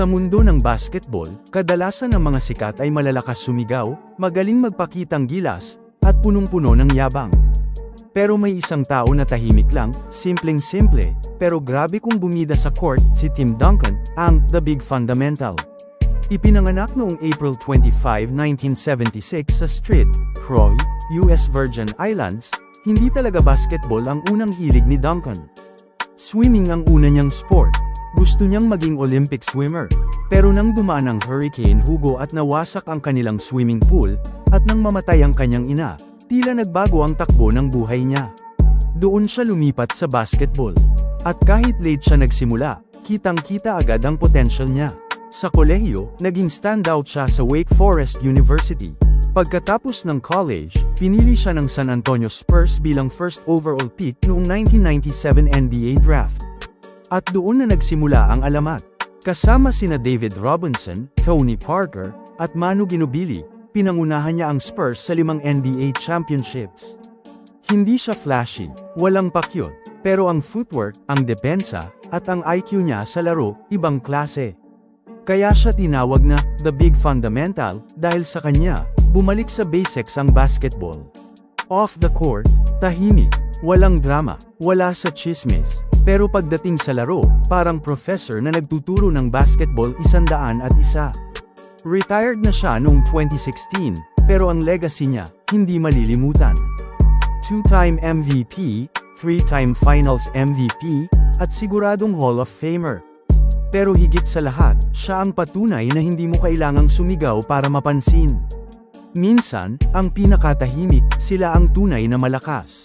Sa mundo ng basketball, kadalasan ang mga sikat ay malalakas sumigaw, magaling magpakitang gilas, at punong-puno ng yabang. Pero may isang tao na tahimik lang, simpleng-simple, pero grabe kung bumida sa court, si Tim Duncan, ang The Big Fundamental. Ipinanganak noong April 25, 1976 sa St. Croix, US Virgin Islands, hindi talaga basketball ang unang hilig ni Duncan. Swimming ang una niyang sport. Gusto niyang maging Olympic swimmer. Pero nang dumaan ang Hurricane Hugo at nawasak ang kanilang swimming pool, at nang mamatay ang kanyang ina, tila nagbago ang takbo ng buhay niya. Doon siya lumipat sa basketball. At kahit late siya nagsimula, kitang-kita agad ang potential niya. Sa kolehiyo, naging standout siya sa Wake Forest University. Pagkatapos ng college, pinili siya ng San Antonio Spurs bilang first overall pick noong 1997 NBA Draft. At doon na nagsimula ang alamat. Kasama sina David Robinson, Tony Parker, at Manu Ginobili, pinangunahan niya ang Spurs sa 5 NBA championships. Hindi siya flashy, walang pakyot, pero ang footwork, ang depensa, at ang IQ niya sa laro, ibang klase. Kaya siya tinawag na The Big Fundamental dahil sa kanya, bumalik sa basics ang basketball. Off the court, tahimik, walang drama, wala sa chismis. Pero pagdating sa laro, parang professor na nagtuturo ng basketball 101. Retired na siya noong 2016, pero ang legacy niya, hindi malilimutan. 2-time MVP, 3-time Finals MVP, at siguradong Hall of Famer. Pero higit sa lahat, siya ang patunay na hindi mo kailangang sumigaw para mapansin. Minsan, ang pinakatahimik, sila ang tunay na malakas.